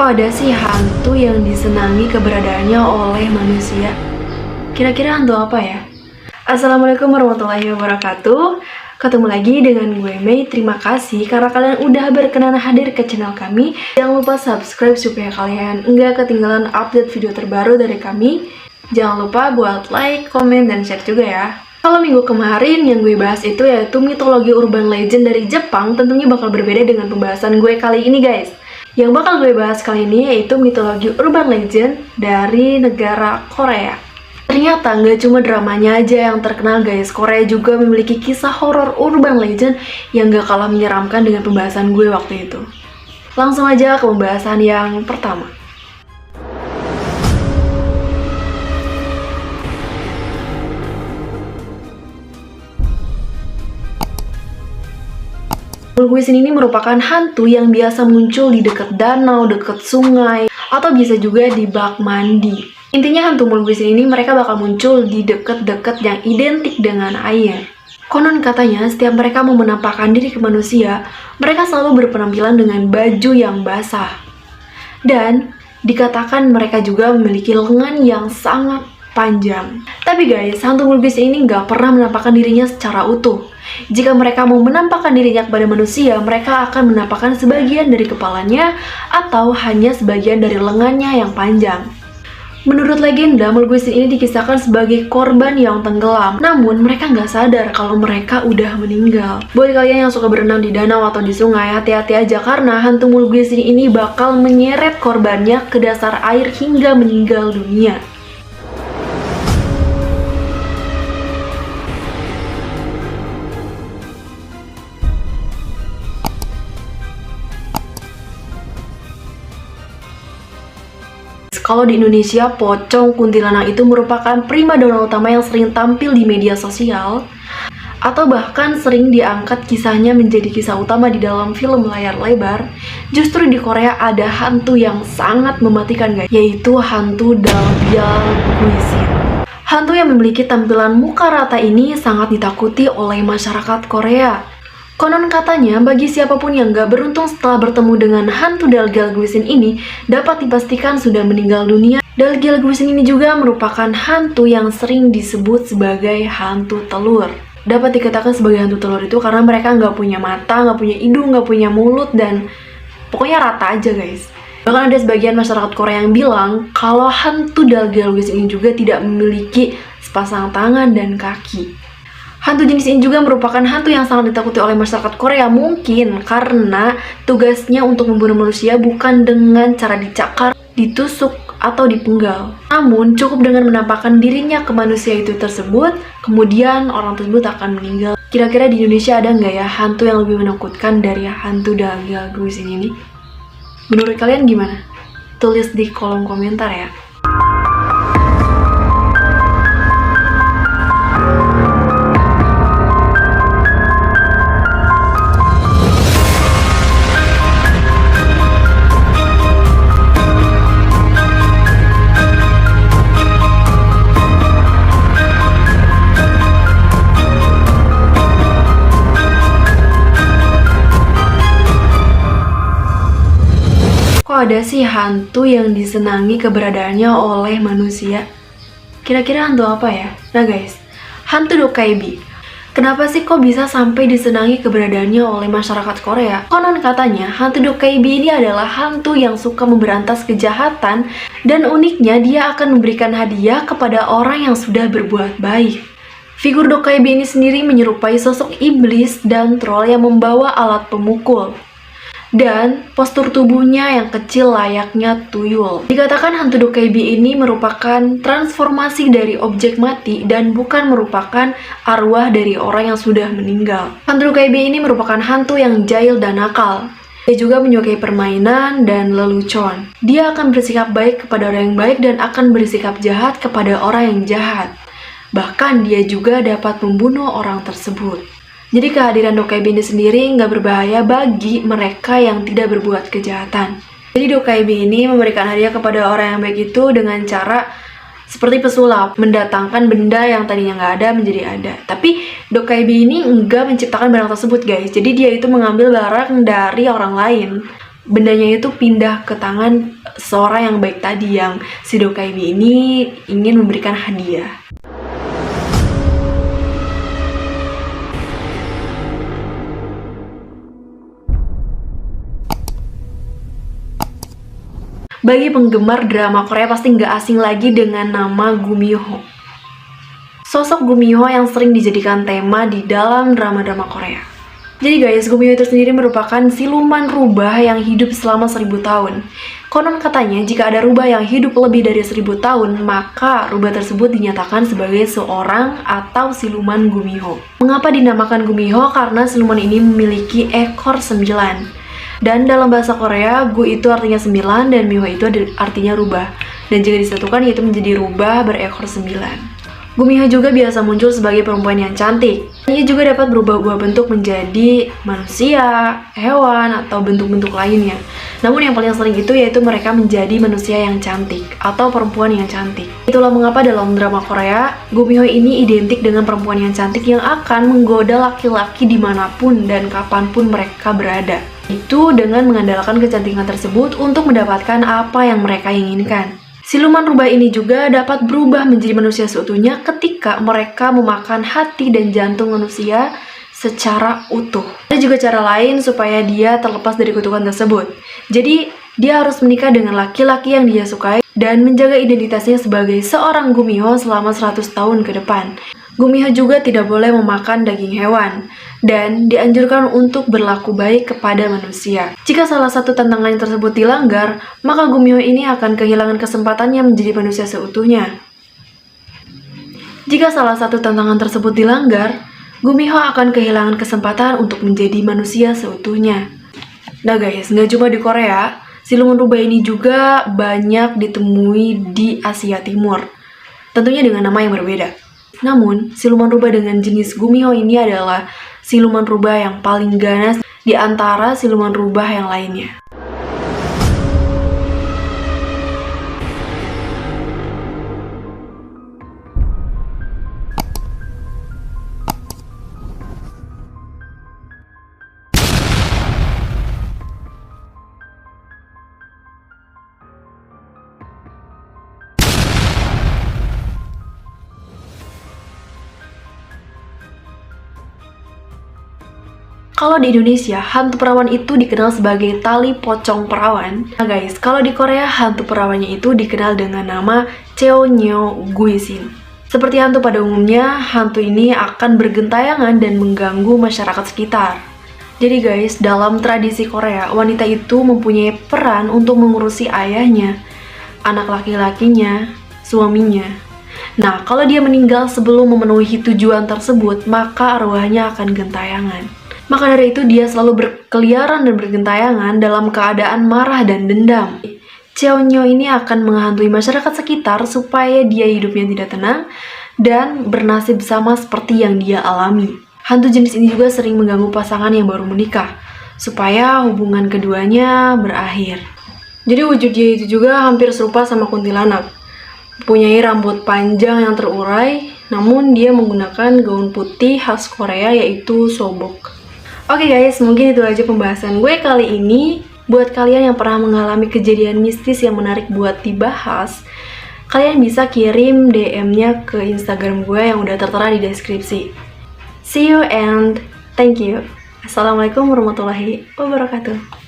Kok ada sih hantu yang disenangi keberadaannya oleh manusia? Kira-kira hantu apa ya? Assalamualaikum warahmatullahi wabarakatuh. Ketemu lagi dengan gue Mei. Terima kasih karena kalian udah berkenan hadir ke channel kami. Jangan lupa subscribe supaya kalian nggak ketinggalan update video terbaru dari kami. Jangan lupa buat like, komen, dan share juga ya. Kalau minggu kemarin yang gue bahas itu yaitu mitologi urban legend dari Jepang, tentunya bakal berbeda dengan pembahasan gue kali ini guys. Yang bakal gue bahas kali ini yaitu mitologi urban legend dari negara Korea. Ternyata nggak cuma dramanya aja yang terkenal guys, Korea juga memiliki kisah horor urban legend yang gak kalah menyeramkan dengan pembahasan gue waktu itu. Langsung aja ke pembahasan yang pertama. Mulguisin ini merupakan hantu yang biasa muncul di dekat danau, dekat sungai, atau bisa juga di bak mandi. Intinya hantu Mulguisin ini mereka bakal muncul di dekat-dekat yang identik dengan air. Konon katanya setiap mereka mau menampakkan diri ke manusia, mereka selalu berpenampilan dengan baju yang basah. Dan dikatakan mereka juga memiliki lengan yang sangat panjang. Tapi guys, hantu Mulguisin ini nggak pernah menampakkan dirinya secara utuh. Jika mereka mau menampakkan dirinya kepada manusia, mereka akan menampakkan sebagian dari kepalanya atau hanya sebagian dari lengannya yang panjang. Menurut legenda, Mulguisin ini dikisahkan sebagai korban yang tenggelam, namun mereka nggak sadar kalau mereka udah meninggal. Buat kalian yang suka berenang di danau atau di sungai, hati-hati aja karena hantu Mulguisin ini bakal menyeret korbannya ke dasar air hingga meninggal dunia. Kalau di Indonesia, pocong kuntilanak itu merupakan primadona utama yang sering tampil di media sosial atau bahkan sering diangkat kisahnya menjadi kisah utama di dalam film layar lebar. Justru di Korea ada hantu yang sangat mematikan guys, yaitu hantu Dalbyalguisin. Hantu yang memiliki tampilan muka rata ini sangat ditakuti oleh masyarakat Korea. Konon katanya, bagi siapapun yang gak beruntung setelah bertemu dengan hantu Dalbyalguisin ini, dapat dipastikan sudah meninggal dunia. Dalbyalguisin ini juga merupakan hantu yang sering disebut sebagai hantu telur. Dapat dikatakan sebagai hantu telur itu karena mereka gak punya mata, gak punya hidung, gak punya mulut, dan pokoknya rata aja guys. Bahkan ada sebagian masyarakat Korea yang bilang kalau hantu Dalbyalguisin ini juga tidak memiliki sepasang tangan dan kaki. Hantu jenis ini juga merupakan hantu yang sangat ditakuti oleh masyarakat Korea, mungkin karena tugasnya untuk membunuh manusia bukan dengan cara dicakar, ditusuk, atau dipenggal. Namun cukup dengan menampakkan dirinya ke manusia itu tersebut, kemudian orang tersebut akan meninggal. Kira-kira di Indonesia ada nggak ya hantu yang lebih menakutkan dari hantu Dalbyalguisin ini? Menurut kalian gimana? Tulis di kolom komentar ya. Kok ada sih hantu yang disenangi keberadaannya oleh manusia? Kira-kira hantu apa ya? Nah guys, hantu Dokkaebi. Kenapa sih kok bisa sampai disenangi keberadaannya oleh masyarakat Korea? Konon katanya, hantu Dokkaebi ini adalah hantu yang suka memberantas kejahatan dan uniknya dia akan memberikan hadiah kepada orang yang sudah berbuat baik. Figur Dokkaebi ini sendiri menyerupai sosok iblis dan troll yang membawa alat pemukul. Dan postur tubuhnya yang kecil layaknya tuyul. Dikatakan hantu Dokkaebi ini merupakan transformasi dari objek mati dan bukan merupakan arwah dari orang yang sudah meninggal. Hantu Dokkaebi ini merupakan hantu yang jahil dan nakal. Dia juga menyukai permainan dan lelucon. Dia akan bersikap baik kepada orang yang baik dan akan bersikap jahat kepada orang yang jahat. Bahkan dia juga dapat membunuh orang tersebut. Jadi kehadiran Dokkaebi ini sendiri nggak berbahaya bagi mereka yang tidak berbuat kejahatan. Jadi Dokkaebi ini memberikan hadiah kepada orang yang baik itu dengan cara seperti pesulap, mendatangkan benda yang tadinya nggak ada menjadi ada. Tapi Dokkaebi ini nggak menciptakan barang tersebut guys. Jadi dia itu mengambil barang dari orang lain. bendanya itu pindah ke tangan seorang yang baik tadi, yang si Dokaibi ini ingin memberikan hadiah. Bagi penggemar drama Korea pasti nggak asing lagi dengan nama Gumiho. Sosok Gumiho yang sering dijadikan tema di dalam drama-drama Korea. Jadi guys, Gumiho itu sendiri merupakan siluman rubah yang hidup selama 1000 tahun. Konon katanya, jika ada rubah yang hidup lebih dari 1000 tahun, maka rubah tersebut dinyatakan sebagai seorang atau siluman Gumiho. Mengapa dinamakan Gumiho? Karena siluman ini memiliki ekor 9. Dan dalam bahasa Korea, gu itu artinya 9 dan miho itu artinya rubah. Dan jika disatukan, yaitu menjadi rubah berekor 9. Gumiho juga biasa muncul sebagai perempuan yang cantik. Ia juga dapat berubah-ubah bentuk menjadi manusia, hewan, atau bentuk-bentuk lainnya. Namun yang paling sering itu yaitu mereka menjadi manusia yang cantik atau perempuan yang cantik. Itulah mengapa dalam drama Korea, Gumiho ini identik dengan perempuan yang cantik yang akan menggoda laki-laki dimanapun dan kapanpun mereka berada. Itu dengan mengandalkan kecantikan tersebut untuk mendapatkan apa yang mereka inginkan. Siluman rubah ini juga dapat berubah menjadi manusia seutuhnya ketika mereka memakan hati dan jantung manusia secara utuh. Ada juga cara lain supaya dia terlepas dari kutukan tersebut. Jadi, dia harus menikah dengan laki-laki yang dia sukai dan menjaga identitasnya sebagai seorang Gumiho selama 100 tahun ke depan. Gumiho juga tidak boleh memakan daging hewan dan dianjurkan untuk berlaku baik kepada manusia. Jika salah satu tantangan tersebut dilanggar, maka Gumiho ini akan kehilangan kesempatannya menjadi manusia seutuhnya. Jika salah satu tantangan tersebut dilanggar, Gumiho akan kehilangan kesempatan untuk menjadi manusia seutuhnya. Nah guys, nggak cuma di Korea, siluman rubah ini juga banyak ditemui di Asia Timur. Tentunya dengan nama yang berbeda. Namun, siluman rubah dengan jenis Gumiho ini adalah siluman rubah yang paling ganas di antara siluman rubah yang lainnya. Kalau di Indonesia, hantu perawan itu dikenal sebagai tali pocong perawan. Nah guys, kalau di Korea, hantu perawannya itu dikenal dengan nama Cheonyo Guisin. Seperti hantu pada umumnya, hantu ini akan bergentayangan dan mengganggu masyarakat sekitar. Jadi guys, dalam tradisi Korea, wanita itu mempunyai peran untuk mengurusi ayahnya, anak laki-lakinya, suaminya. Nah, kalau dia meninggal sebelum memenuhi tujuan tersebut, maka arwahnya akan gentayangan. Maka dari itu dia selalu berkeliaran dan bergentayangan dalam keadaan marah dan dendam. Cheonyo ini akan menghantui masyarakat sekitar supaya dia hidupnya tidak tenang dan bernasib sama seperti yang dia alami. Hantu jenis ini juga sering mengganggu pasangan yang baru menikah supaya hubungan keduanya berakhir. Jadi wujud dia itu juga hampir serupa sama kuntilanak. Mempunyai rambut panjang yang terurai, namun dia menggunakan gaun putih khas Korea yaitu sobok. Oke guys, mungkin itu aja pembahasan gue kali ini. Buat kalian yang pernah mengalami kejadian mistis yang menarik buat dibahas, kalian bisa kirim DM-nya ke Instagram gue yang udah tertera di deskripsi. See you and thank you. Assalamualaikum warahmatullahi wabarakatuh.